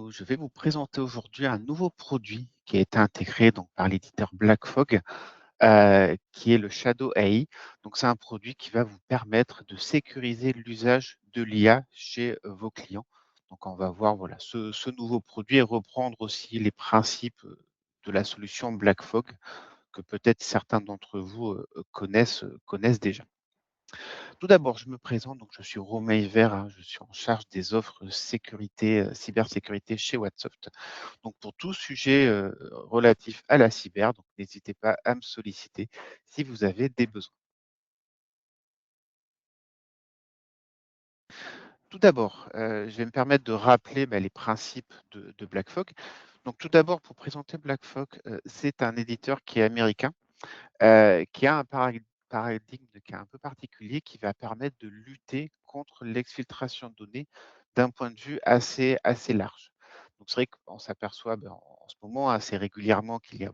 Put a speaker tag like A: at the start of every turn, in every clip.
A: Hello, je vais vous présenter aujourd'hui un nouveau produit qui a été intégré donc, par l'éditeur BlackFog, qui est le Shadow AI. Donc, c'est un produit qui va vous permettre de sécuriser l'usage de l'IA chez vos clients. Donc, on va voir voilà, ce nouveau produit et reprendre aussi les principes de la solution BlackFog que peut-être certains d'entre vous connaissent déjà. Tout d'abord, je me présente, donc je suis Romain Hiver, hein, je suis en charge des offres sécurité, cybersécurité chez Watsoft. Donc pour tout sujet relatif à la cyber, donc n'hésitez pas à me solliciter si vous avez des besoins. Tout d'abord, je vais me permettre de rappeler les principes de BlackFog. Donc tout d'abord, pour présenter BlackFog, c'est un éditeur qui est américain, qui a un paradigme qui est un peu particulier, qui va permettre de lutter contre l'exfiltration de données d'un point de vue assez large. Donc c'est vrai qu'on s'aperçoit en ce moment assez régulièrement qu'il y a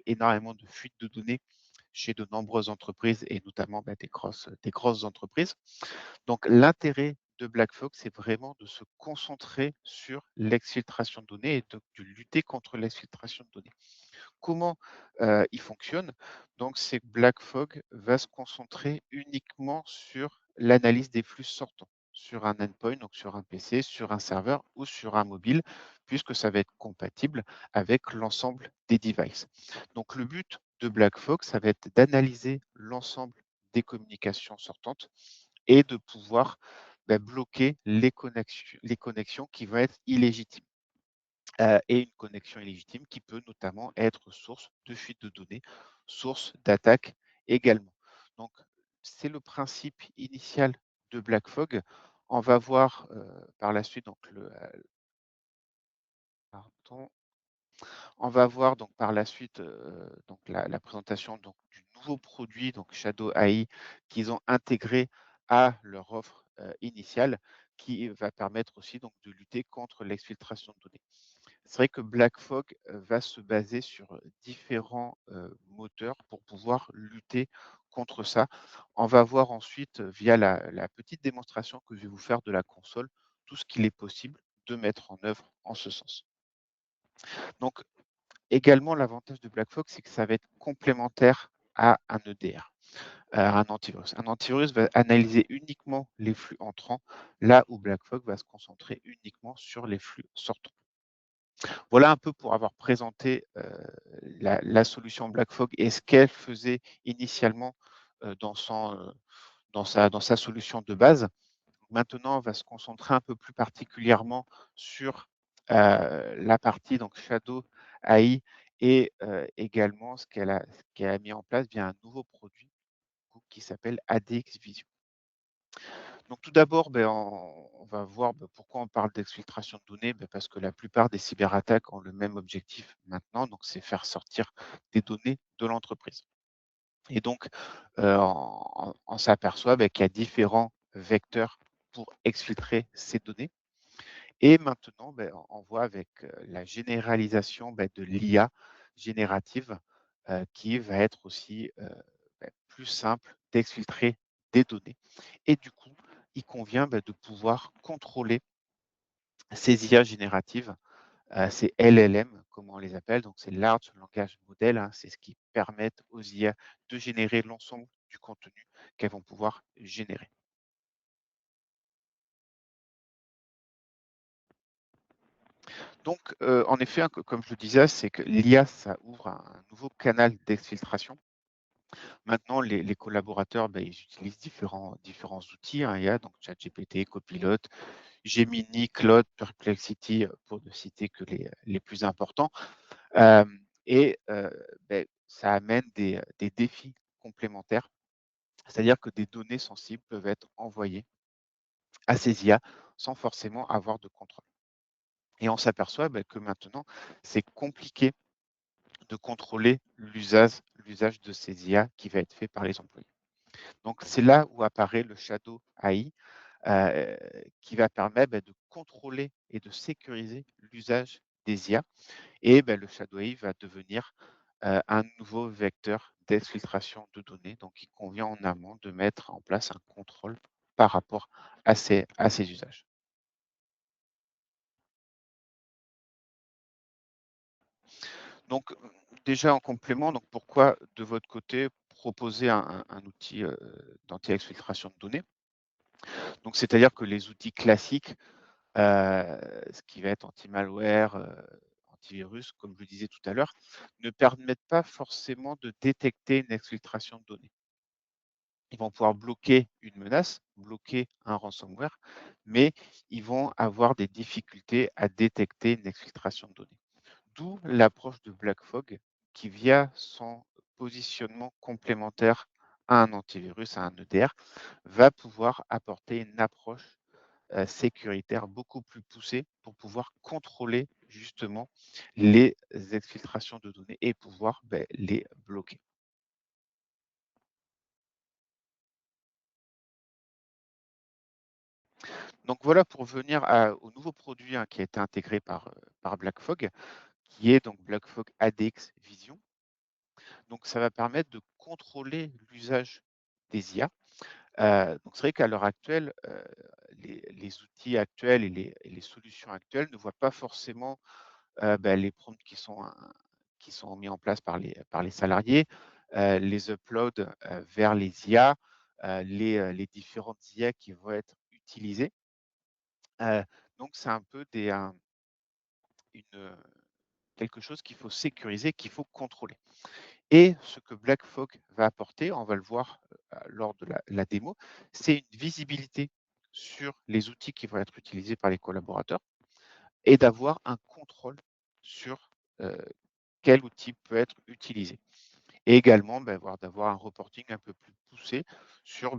A: énormément de fuites de données chez de nombreuses entreprises et notamment des grosses entreprises. Donc l'intérêt de BlackFog, c'est vraiment de se concentrer sur l'exfiltration de données et de lutter contre l'exfiltration de données. Comment il fonctionne? Donc, c'est que BlackFog va se concentrer uniquement sur l'analyse des flux sortants, sur un endpoint, donc sur un PC, sur un serveur ou sur un mobile, puisque ça va être compatible avec l'ensemble des devices. Donc, le but de BlackFog, ça va être d'analyser l'ensemble des communications sortantes et de pouvoir bloquer les connexions qui vont être illégitimes et une connexion illégitime qui peut notamment être source de fuite de données, source d'attaque également. Donc, c'est le principe initial de BlackFog. On va voir par la suite pardon, on va voir donc par la suite donc la présentation donc, du nouveau produit donc Shadow AI qu'ils ont intégré à leur offre initiale qui va permettre aussi donc de lutter contre l'exfiltration de données. C'est vrai que BlackFog va se baser sur différents moteurs pour pouvoir lutter contre ça. On va voir ensuite, via la petite démonstration que je vais vous faire de la console, tout ce qu'il est possible de mettre en œuvre en ce sens. Donc, également, l'avantage de BlackFog, c'est que ça va être complémentaire à un EDR, un antivirus. Un antivirus va analyser uniquement les flux entrants, là où BlackFog va se concentrer uniquement sur les flux sortants. Voilà un peu pour avoir présenté la solution BlackFog et ce qu'elle faisait initialement dans, dans sa solution de base. Maintenant, on va se concentrer un peu plus particulièrement sur la partie donc Shadow AI et également ce qu'elle a mis en place via un nouveau produit qui s'appelle ADX Vision. Donc tout d'abord, on va voir pourquoi on parle d'exfiltration de données. Parce que la plupart des cyberattaques ont le même objectif maintenant, donc c'est faire sortir des données de l'entreprise. Et donc, on s'aperçoit qu'il y a différents vecteurs pour exfiltrer ces données. Et maintenant, on voit avec la généralisation de l'IA générative qui va être aussi plus simple d'exfiltrer des données. Et du coup, il convient de pouvoir contrôler ces IA génératives, ces LLM, comme on les appelle, donc c'est Large Language Model, hein, c'est ce qui permet aux IA de générer l'ensemble du contenu qu'elles vont pouvoir générer. Donc, en effet, hein, comme je le disais, c'est que l'IA, ça ouvre un nouveau canal d'exfiltration. Maintenant, les collaborateurs, ils utilisent différents outils, hein, IA, donc ChatGPT, Copilot, Gemini, Claude, Perplexity, pour ne citer que les plus importants. Et ça amène des défis complémentaires, c'est-à-dire que des données sensibles peuvent être envoyées à ces IA sans forcément avoir de contrôle. Et on s'aperçoit que maintenant, c'est compliqué de contrôler l'usage de ces IA qui va être fait par les employés. Donc, c'est là où apparaît le Shadow AI euh, qui va permettre de contrôler et de sécuriser l'usage des IA. Et le Shadow AI va devenir un nouveau vecteur d'exfiltration de données. Donc, il convient en amont de mettre en place un contrôle par rapport à ces usages. Donc, déjà en complément, donc pourquoi de votre côté proposer un outil d'anti-exfiltration de données? Donc, c'est-à-dire que les outils classiques, ce qui va être anti-malware, antivirus, comme je le disais tout à l'heure, ne permettent pas forcément de détecter une exfiltration de données. Ils vont pouvoir bloquer une menace, bloquer un ransomware, mais ils vont avoir des difficultés à détecter une exfiltration de données. D'où l'approche de BlackFog qui, via son positionnement complémentaire à un antivirus, à un EDR, va pouvoir apporter une approche sécuritaire beaucoup plus poussée pour pouvoir contrôler justement les exfiltrations de données et pouvoir les bloquer. Donc voilà pour venir au nouveau produit qui a été intégré par BlackFog, qui est donc BlackFog ADX Vision. Donc ça va permettre de contrôler l'usage des IA. Donc c'est vrai qu'à l'heure actuelle, les outils actuels et les solutions actuelles ne voient pas forcément les prompts qui sont mis en place par les salariés, les uploads vers les IA, les différentes IA qui vont être utilisées. Donc c'est un peu une, quelque chose qu'il faut sécuriser, qu'il faut contrôler. Et ce que BlackFog va apporter, on va le voir lors de la démo, c'est une visibilité sur les outils qui vont être utilisés par les collaborateurs et d'avoir un contrôle sur euh, quel outil peut être utilisé. Et également d'avoir un reporting un peu plus poussé sur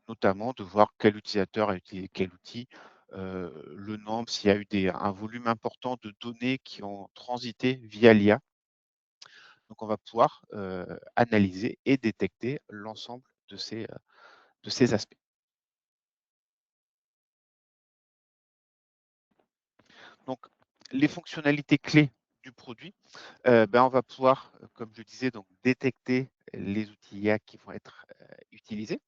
A: notamment de voir quel utilisateur a utilisé quel outil, le nombre, s'il y a eu un volume important de données qui ont transité via l'IA. Donc on va pouvoir analyser et détecter l'ensemble de ces aspects. Donc les fonctionnalités clés du produit, on va pouvoir, comme je disais, donc détecter les outils IA qui vont être utilisés.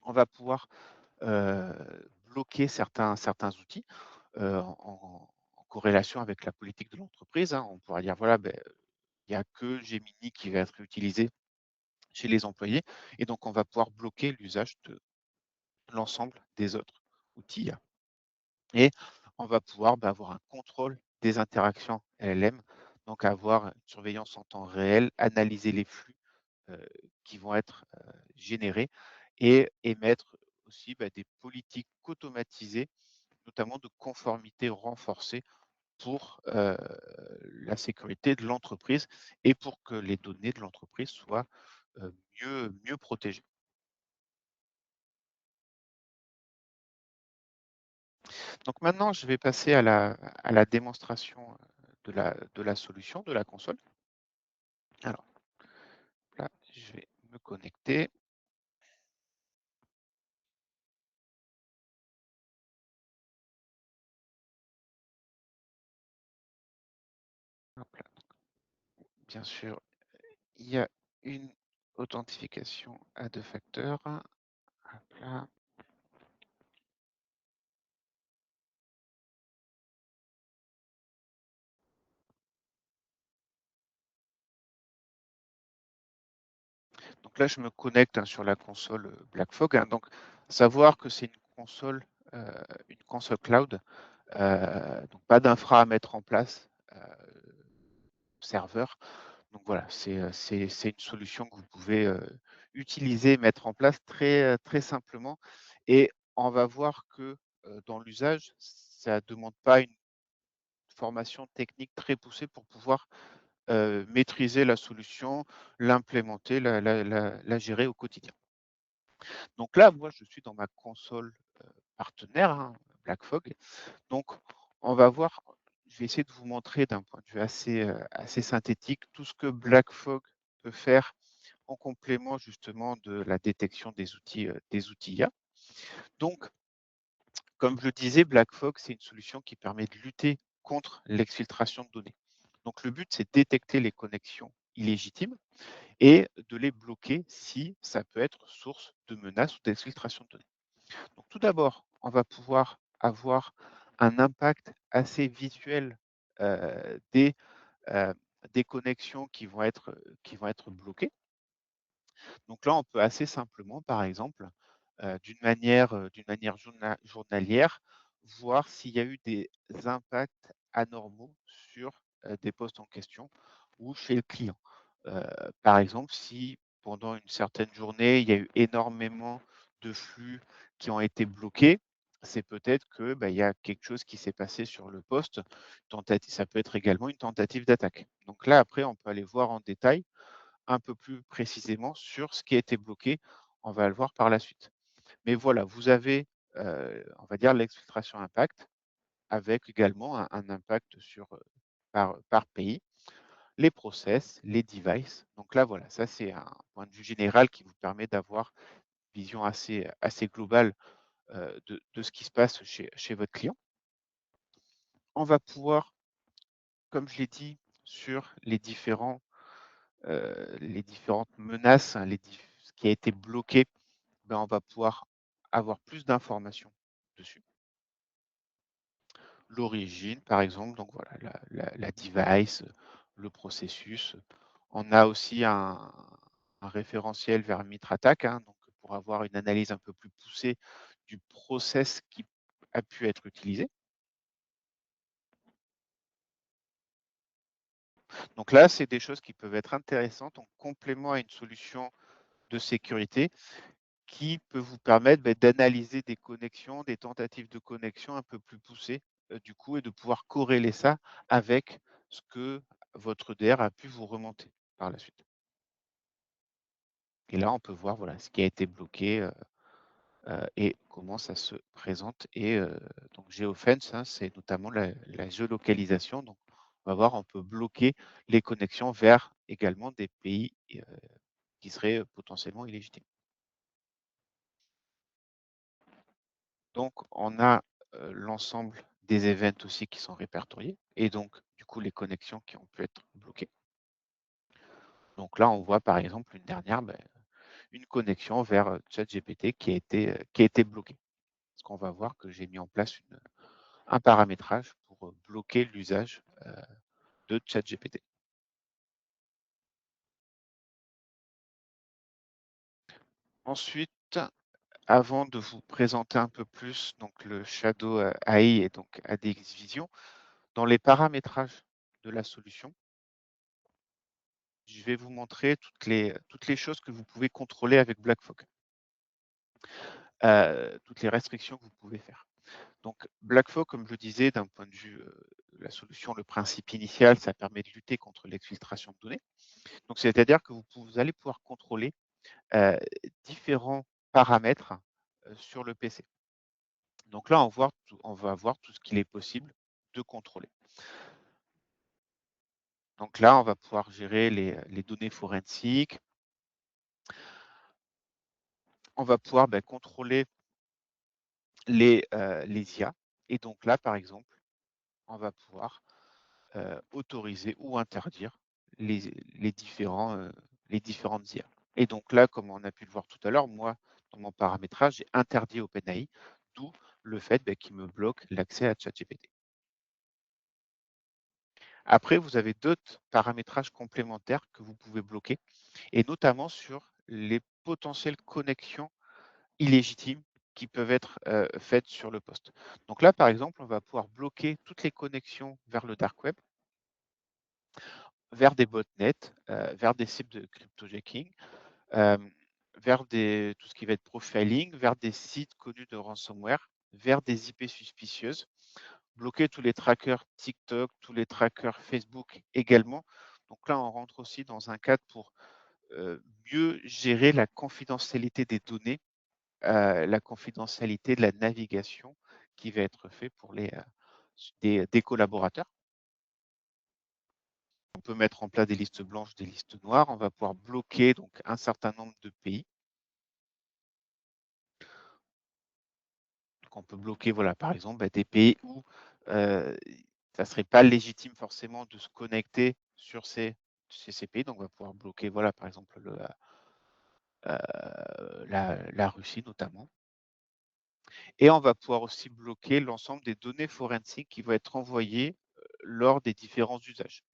A: On va pouvoir euh, bloquer certains outils en corrélation avec la politique de l'entreprise, hein. On pourra dire, voilà, il n'y a que Gemini qui va être utilisé chez les employés, et donc on va pouvoir bloquer l'usage de l'ensemble des autres outils IA. Et on va pouvoir avoir un contrôle des interactions LLM, donc avoir une surveillance en temps réel, analyser les flux euh, qui vont être générés et émettre aussi des politiques automatisées, notamment de conformité renforcée pour la sécurité de l'entreprise et pour que les données de l'entreprise soient mieux protégées. Donc maintenant, je vais passer à la démonstration de la solution, de la console. Alors là, je vais me connecter. Hop là. Bien sûr, il y a une authentification à 2 facteurs. Hop là. Donc là, je me connecte sur la console BlackFog, hein. Donc, savoir que c'est euh, une console cloud, donc pas d'infra à mettre en place, serveur. Donc voilà, c'est une solution que vous pouvez utiliser, mettre en place très simplement. Et on va voir que dans l'usage, ça ne demande pas une formation technique très poussée pour pouvoir maîtriser la solution, l'implémenter, la gérer au quotidien. Donc là, moi, je suis dans ma console partenaire, hein, BlackFog. Donc, on va voir, je vais essayer de vous montrer d'un point de vue assez synthétique tout ce que BlackFog peut faire en complément justement de la détection des outils IA. Donc, comme je le disais, BlackFog, c'est une solution qui permet de lutter contre l'exfiltration de données. Donc, le but, c'est de détecter les connexions illégitimes et de les bloquer si ça peut être source de menaces ou d'exfiltration de données. Donc, tout d'abord, on va pouvoir avoir un impact assez visuel des des connexions qui vont être bloquées. Donc là, on peut assez simplement, par exemple, d'une manière journalière, voir s'il y a eu des impacts anormaux sur, des postes en question ou chez le client. Heu, Par exemple, si pendant une certaine journée, il y a eu énormément de flux qui ont été bloqués, c'est peut-être que, bah, il y a quelque chose qui s'est passé sur le poste. Ça peut être également une tentative d'attaque. Donc là, après, on peut aller voir en détail un peu plus précisément sur ce qui a été bloqué. On va le voir par la suite. Mais voilà, vous avez, on va dire l'exfiltration impact avec également un impact sur, par pays, les process, les devices. Donc là, voilà, ça c'est un point de vue général qui vous permet d'avoir une vision assez globale, de ce qui se passe chez votre client. On va pouvoir, comme je l'ai dit, sur les différentes menaces, hein, ce qui a été bloqué, ben, on va pouvoir avoir plus d'informations dessus. L'origine, par exemple, donc voilà, la device, le processus. On a aussi un référentiel vers MitraTaC, hein, donc pour avoir une analyse un peu plus poussée du process qui a pu être utilisé. Donc là, c'est des choses qui peuvent être intéressantes en complément à une solution de sécurité qui peut vous permettre, d'analyser des connexions, des tentatives de connexion un peu plus poussées, du coup et de pouvoir corréler ça avec ce que votre DR a pu vous remonter par la suite. Et là, on peut voir, voilà, ce qui a été bloqué, et comment ça se présente et donc geofence, hein, c'est notamment la géolocalisation. Donc on va voir, on peut bloquer les connexions vers également des pays, qui seraient, potentiellement illégitimes. Donc, on a l'ensemble des events aussi qui sont répertoriés et donc, du coup, les connexions qui ont pu être bloquées. Donc là, on voit par exemple une dernière, une connexion vers ChatGPT qui a été bloquée. Parce qu'on va voir que j'ai mis en place un paramétrage pour bloquer l'usage de ChatGPT. Ensuite, avant de vous présenter un peu plus donc le Shadow AI et donc ADX Vision, dans les paramétrages de la solution, je vais vous montrer toutes les choses que vous pouvez contrôler avec BlackFog, toutes les restrictions que vous pouvez faire. Donc BlackFog, comme je le disais, d'un point de vue, la solution, le principe initial, ça permet de lutter contre l'exfiltration de données. Donc c'est-à-dire que vous allez pouvoir contrôler, heu, différents paramètres, sur le PC. Donc là, on va voir tout ce qu'il est possible de contrôler. Donc là, on va pouvoir gérer les données forensiques, on va pouvoir, contrôler les IA et donc là, par exemple, on va pouvoir, autoriser ou interdire les les différents, les différentes IA et donc là, comme on a pu le voir tout à l'heure, moi, dans mon paramétrage, j'ai interdit OpenAI, d'où le fait, qu'il me bloque l'accès à ChatGPT. Après, vous avez d'autres paramétrages complémentaires que vous pouvez bloquer et notamment sur les potentielles connexions illégitimes qui peuvent être, faites sur le poste. Donc là, par exemple, on va pouvoir bloquer toutes les connexions vers le dark web, vers des botnets, vers des sites de cryptojacking, hem, vers tout ce qui va être profiling, vers des sites connus de ransomware, vers des IP suspicieuses, bloquer tous les trackers TikTok, tous les trackers Facebook également. Donc là, on rentre aussi dans un cadre pour, mieux gérer la confidentialité des données, la confidentialité de la navigation qui va être fait pour des collaborateurs. On peut mettre en place des listes blanches, des listes noires. On va pouvoir bloquer donc un certain nombre de pays. Donc on peut bloquer, voilà, par exemple, des pays où ça ne serait pas légitime forcément de se connecter ces pays. Donc on va pouvoir bloquer, voilà, par exemple, la Russie notamment. Et on va pouvoir aussi bloquer l'ensemble des données forensiques qui vont être envoyées lors des différents usages.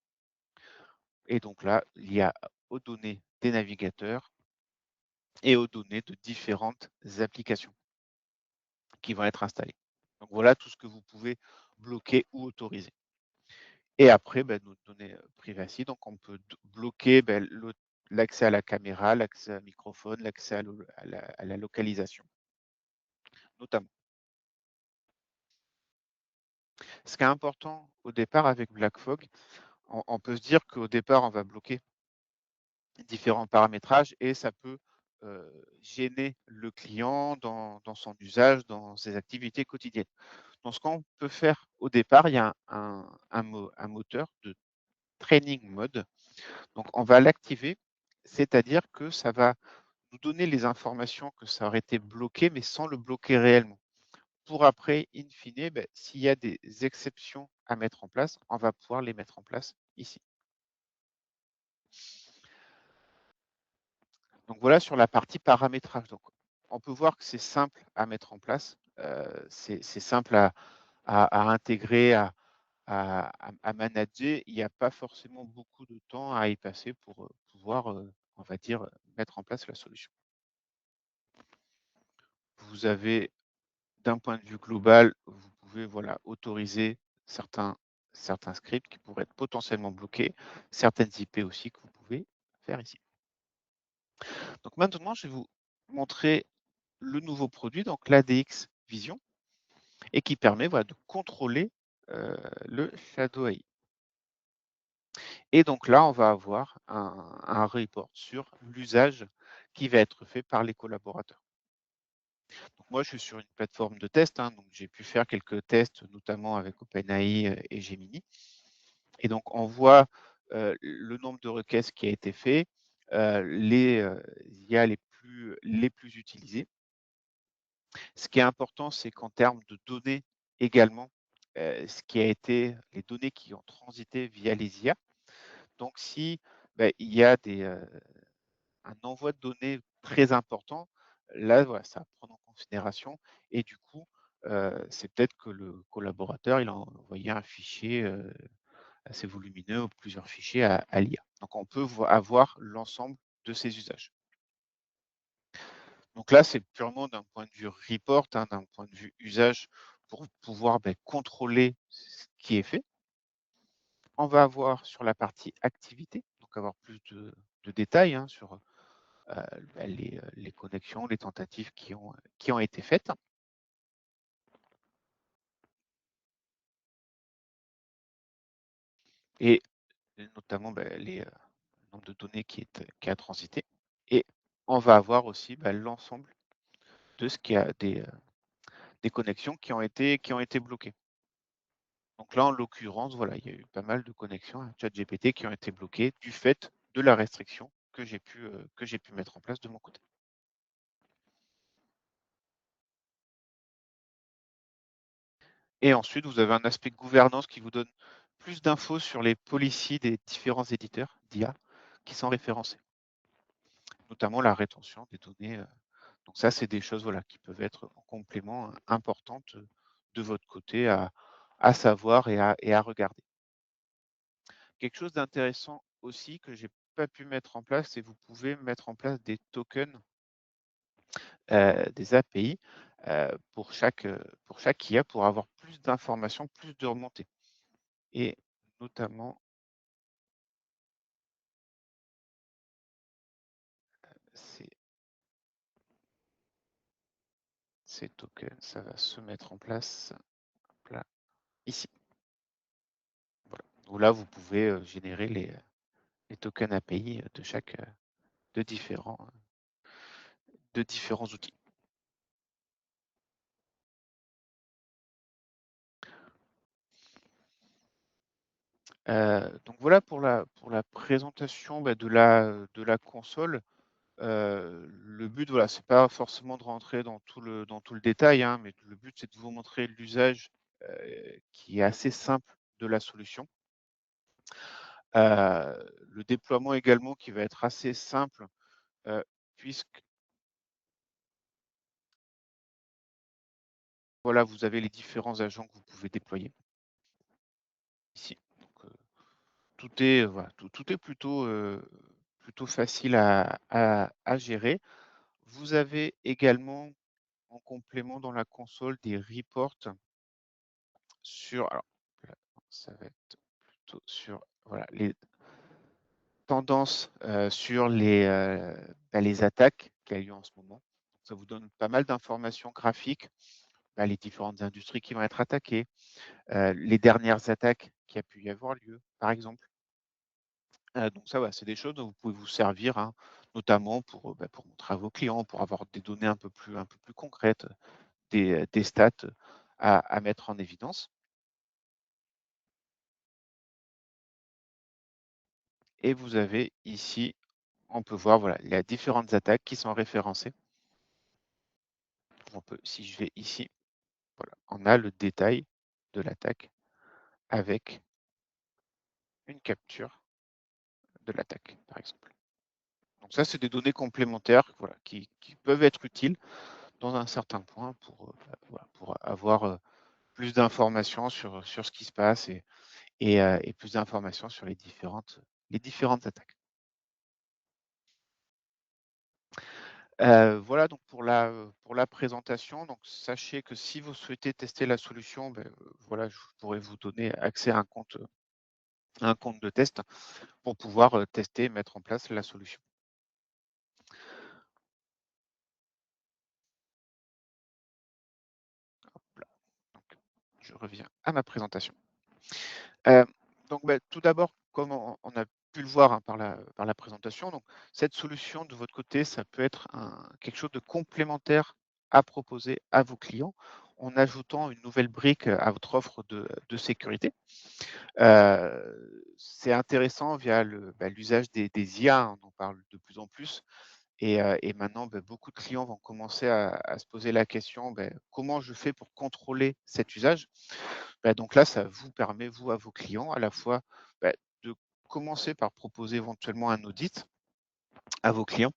A: et donc là, lié aux données des navigateurs et aux données de différentes applications qui vont être installées. Donc voilà tout ce que vous pouvez bloquer ou autoriser. Et après, nos données privacy, donc on peut bloquer l'accès à la caméra, l'accès à microphone, l'accès à la localisation, notamment. Ce qui est important au départ avec BlackFog, on peut se dire qu'au départ, on va bloquer différents paramétrages et ça peut gêner le client dans son usage, dans ses activités quotidiennes. Donc, ce qu'on peut faire au départ, il y a un moteur de training mode. Donc, on va l'activer, c'est-à-dire que ça va nous donner les informations que ça aurait été bloqué, mais sans le bloquer réellement. Pour après, in fine, s'il y a des exceptions à mettre en place, on va pouvoir les mettre en place ici. Donc voilà sur la partie paramétrage. Donc, on peut voir que c'est simple à mettre en place, c'est simple à intégrer, à manager. Il n'y a pas forcément beaucoup de temps à y passer pour pouvoir, on va dire, mettre en place la solution. Vous avez, d'un point de vue global, vous pouvez voilà, autoriser certains scripts qui pourraient être potentiellement bloqués, certaines IP aussi que vous pouvez faire ici. Donc maintenant, je vais vous montrer le nouveau produit, donc l'ADX Vision, et qui permet voilà, de contrôler le Shadow AI. Et donc là, on va avoir un report sur l'usage qui va être fait par les collaborateurs. Donc moi, je suis sur une plateforme de test, hein, donc j'ai pu faire quelques tests, notamment avec OpenAI et Gemini. Et donc, on voit le nombre de requêtes qui a été fait, les IA les plus utilisées. Ce qui est important, c'est qu'en termes de données également, ce qui a été les données qui ont transité via les IA. Donc, si il y a un envoi de données très important, là, voilà, ça à prendre en considération. Et du coup, c'est peut-être que le collaborateur, il a envoyé un fichier assez volumineux ou plusieurs fichiers à l'IA. Donc, on peut avoir l'ensemble de ces usages. Donc là, c'est purement d'un point de vue report, hein, d'un point de vue usage, pour pouvoir contrôler ce qui est fait. On va avoir sur la partie activité, donc avoir plus de détails hein, sur les connexions, les tentatives qui ont été faites. Et notamment le nombre de données qui a transité. Et on va avoir aussi l'ensemble de ce qui a des connexions qui ont été bloquées. Donc là, en l'occurrence, voilà, il y a eu pas mal de connexions à ChatGPT qui ont été bloquées du fait de la restriction que j'ai pu mettre en place de mon côté. Et ensuite, vous avez un aspect gouvernance qui vous donne plus d'infos sur les policies des différents éditeurs d'IA qui sont référencés, notamment la rétention des données. Donc ça, c'est des choses voilà, qui peuvent être en complément importantes de votre côté à savoir et à regarder. Quelque chose d'intéressant aussi que j'ai pas pu mettre en place, c'est vous pouvez mettre en place des tokens, des API pour chaque IA pour avoir plus d'informations, plus de remontées. Et notamment, ces tokens, ça va se mettre en place là, ici. Voilà. Où là, vous pouvez générer les tokens API de différents outils. Donc voilà pour la présentation de la console. Le but, voilà, c'est pas forcément de rentrer dans tout le détail, hein, mais le but, c'est de vous montrer l'usage qui est assez simple de la solution. Le déploiement également qui va être assez simple, puisque voilà, vous avez les différents agents que vous pouvez déployer ici. Donc, tout est, voilà, tout est plutôt facile à gérer. Vous avez également en complément dans la console des reports sur alors là, ça va être plutôt sur, voilà, les tendances, sur les attaques qu'il y a eu en ce moment. Ça vous donne pas mal d'informations graphiques, les différentes industries qui vont être attaquées, les dernières attaques qui a pu y avoir lieu, par exemple. Donc ça, ouais, c'est des choses dont vous pouvez vous servir, hein, notamment pour montrer à vos clients, pour avoir des données un peu plus concrètes, des stats, à mettre en évidence. Et vous avez ici, on peut voir, voilà, il y a différentes attaques qui sont référencées. Si je vais ici, voilà, on a le détail de l'attaque avec une capture de l'attaque, par exemple. Donc ça, c'est des données complémentaires, voilà, qui peuvent être utiles dans un certain point voilà, pour avoir plus d'informations sur ce qui se passe et plus d'informations sur les différentes attaques. Voilà donc pour la présentation. Donc sachez que si vous souhaitez tester la solution, voilà, je pourrais vous donner accès à un compte de test pour pouvoir, tester et mettre en place la solution. Hop là, donc je reviens à ma présentation. Heu, donc tout d'abord, comme on a pu le voir, hein, par la présentation, donc cette solution de votre côté, ça peut être quelque chose de complémentaire à proposer à vos clients, en ajoutant une nouvelle brique à votre offre de sécurité. C'est intéressant via l'usage des IA, hein, on en parle de plus en plus et maintenant, beaucoup de clients vont commencer à se poser la question, comment je fais pour contrôler cet usage? Donc là, ça vous permet, vous, à vos clients, à la fois, de commencer par proposer éventuellement un audit à vos clients,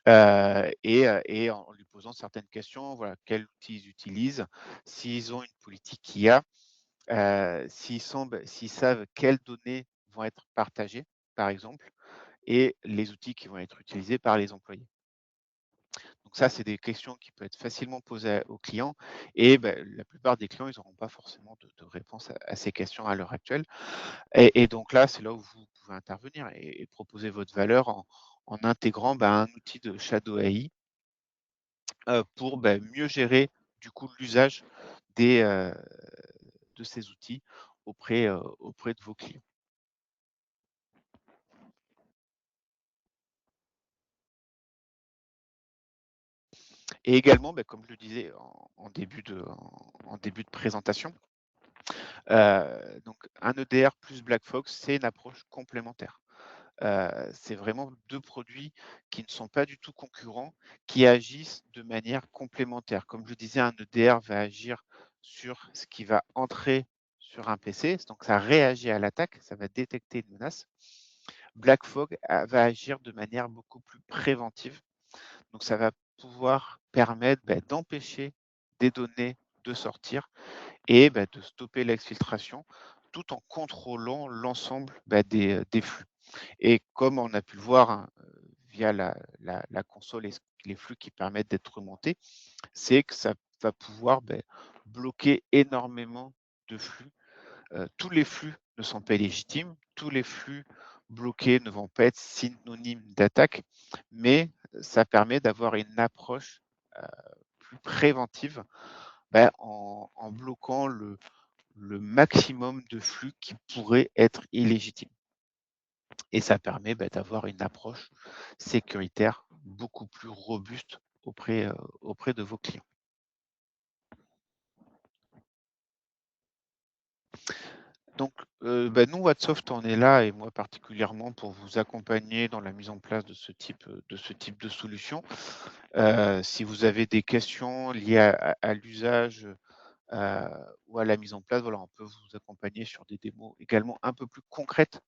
A: et en lui posant certaines questions, voilà, quels outils ils utilisent, s'ils ont une politique IA, s'ils savent quelles données vont être partagées, par exemple, et les outils qui vont être utilisés par les employés. Donc ça, c'est des questions qui peuvent être facilement posées aux clients et la plupart des clients, ils n'auront pas forcément de réponse à ces questions à l'heure actuelle. Et donc là, c'est là où vous pouvez intervenir et proposer votre valeur en intégrant un outil de Shadow AI, pour mieux gérer du coup l'usage des, de ces outils auprès de vos clients. Et également, comme je le disais en début de présentation, donc un EDR plus BlackFox, c'est une approche complémentaire. C'est vraiment 2 produits qui ne sont pas du tout concurrents, qui agissent de manière complémentaire. Comme je disais, un EDR va agir sur ce qui va entrer sur un PC, donc ça réagit à l'attaque, ça va détecter une menace. BlackFog va agir de manière beaucoup plus préventive, donc ça va pouvoir permettre, d'empêcher des données de sortir et de stopper l'exfiltration, tout en contrôlant l'ensemble, des flux. Et comme on a pu le voir, hein, via la console et les flux qui permettent d'être remontés, c'est que ça va pouvoir, bloquer énormément de flux. Tous les flux ne sont pas légitimes, tous les flux bloqués ne vont pas être synonymes d'attaque, mais ça permet d'avoir une approche, heu, plus préventive, en bloquant le maximum de flux qui pourraient être illégitimes. Et ça permet, d'avoir une approche sécuritaire beaucoup plus robuste auprès de vos clients. Donc, nous, Wattsoft, on est là et moi particulièrement pour vous accompagner dans la mise en place de ce type de solution. Si vous avez des questions liées à l'usage, heu, ou à la mise en place, voilà, on peut vous accompagner sur des démos également un peu plus concrètes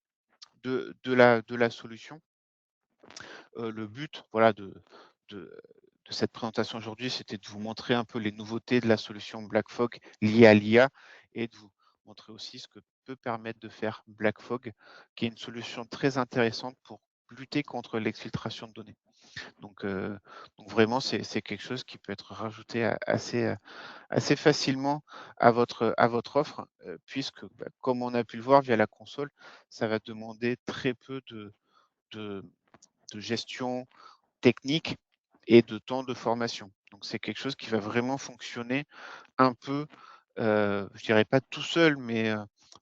A: de la solution. Le but, voilà, de de cette présentation aujourd'hui, c'était de vous montrer un peu les nouveautés de la solution BlackFog liée à l'IA et de vous montrer aussi ce que peut permettre de faire BlackFog, qui est une solution très intéressante pour lutter contre l'exfiltration de données. Donc, heu, donc vraiment, c'est quelque chose qui peut être rajouté assez facilement à votre offre, puisque, bah, comme on a pu le voir via la console, ça va demander très peu de de gestion technique et de temps de formation. Donc c'est quelque chose qui va vraiment fonctionner un peu, je dirais pas tout seul, mais,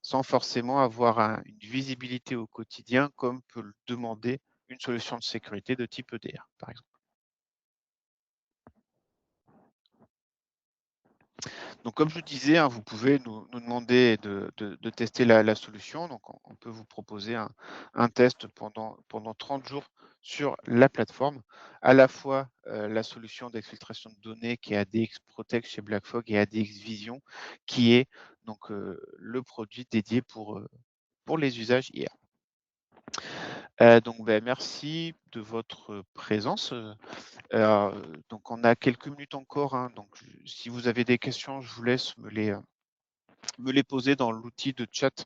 A: sans forcément avoir une visibilité au quotidien comme peut le demander une solution de sécurité de type EDR, par exemple. Donc comme je disais, hein, vous pouvez nous demander de tester la solution. Donc on peut vous proposer un test pendant 30 jours sur la plateforme, à la fois, la solution d'exfiltration de données qui est ADX Protect chez BlackFog et ADX Vision qui est donc, le produit dédié pour les usages IA. Donc beh, merci de votre présence, donc on a quelques minutes encore, hein, donc si vous avez des questions, je vous laisse me les poser dans l'outil de chat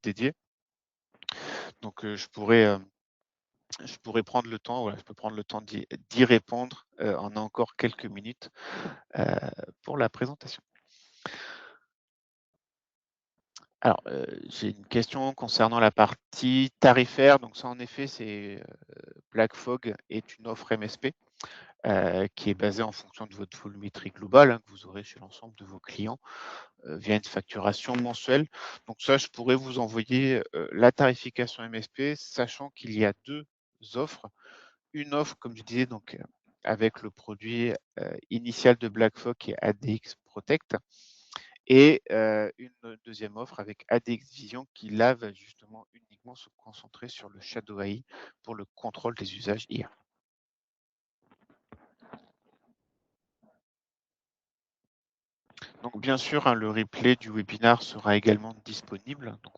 A: dédié. Donc, je pourrais prendre le temps, voilà, je peux prendre le temps d'y répondre. On a encore quelques minutes, heu, pour la présentation. Alors, j'ai une question concernant la partie tarifaire. Donc ça, en effet, BlackFog est une offre MSP, qui est basée en fonction de votre volumétrie globale, hein, que vous aurez chez l'ensemble de vos clients. Via une facturation mensuelle. Donc ça, je pourrais vous envoyer, la tarification MSP, sachant qu'il y a 2 offres. Une offre, comme je disais, donc, avec le produit, initial de BlackFog qui est ADX Protect et une deuxième offre avec ADX Vision qui là, va justement uniquement se concentrer sur le Shadow AI pour le contrôle des usages IA. Donc bien sûr, hein, le replay du webinaire sera également disponible, donc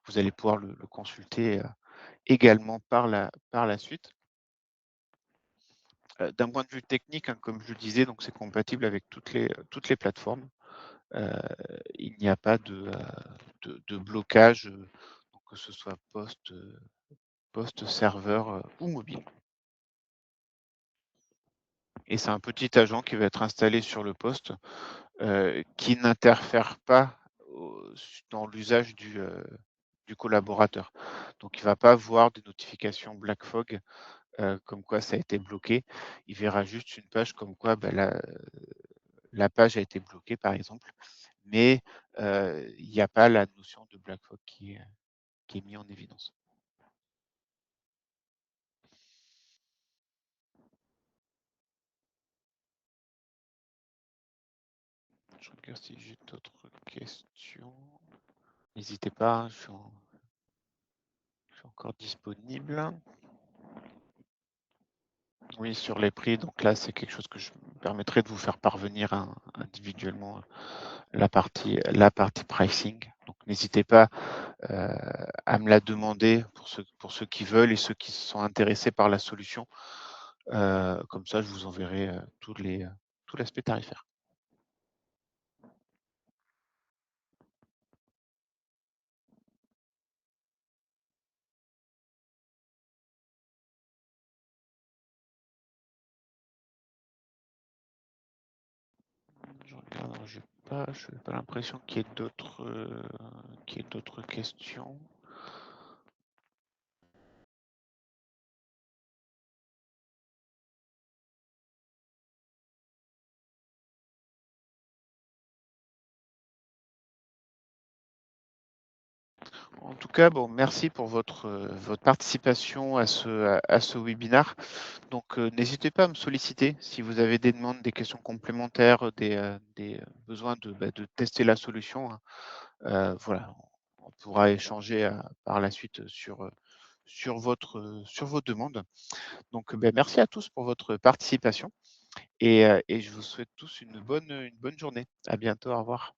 A: vous allez pouvoir le consulter, également par la suite. D'un point de vue technique, hein, comme je le disais, donc c'est compatible avec toutes les plateformes. Heu, il n'y a pas de blocage, donc que ce soit poste, serveur, ou mobile. Et c'est un petit agent qui va être installé sur le poste, qui n'interfère pas dans l'usage du collaborateur. Donc il ne va pas voir des notifications BlackFog, comme quoi ça a été bloqué. Il verra juste une page comme quoi, bah, la page a été bloquée, par exemple, mais il n'y a pas la notion de BlackFog qui est mis en évidence. Je regarde si j'ai d'autres questions. N'hésitez pas, hein, je suis encore disponible. Oui, sur les prix, donc là, c'est quelque chose que je me permettrai de vous faire parvenir, hein, individuellement, la partie pricing. Donc n'hésitez pas, à me la demander pour ceux qui veulent et ceux qui sont intéressés par la solution. Comme ça, je vous enverrai, tout l'aspect tarifaire. Je regarde, alors j'ai pas l'impression qu'il y ait d'autres questions. En tout cas, bon, merci pour votre participation à ce webinaire. Donc, n'hésitez pas à me solliciter si vous avez des demandes, des questions complémentaires, des besoins de tester la solution, hein. Voilà, on pourra échanger, par la suite, sur vos demandes. Donc, merci à tous pour votre participation et je vous souhaite tous une bonne journée. À bientôt, au revoir.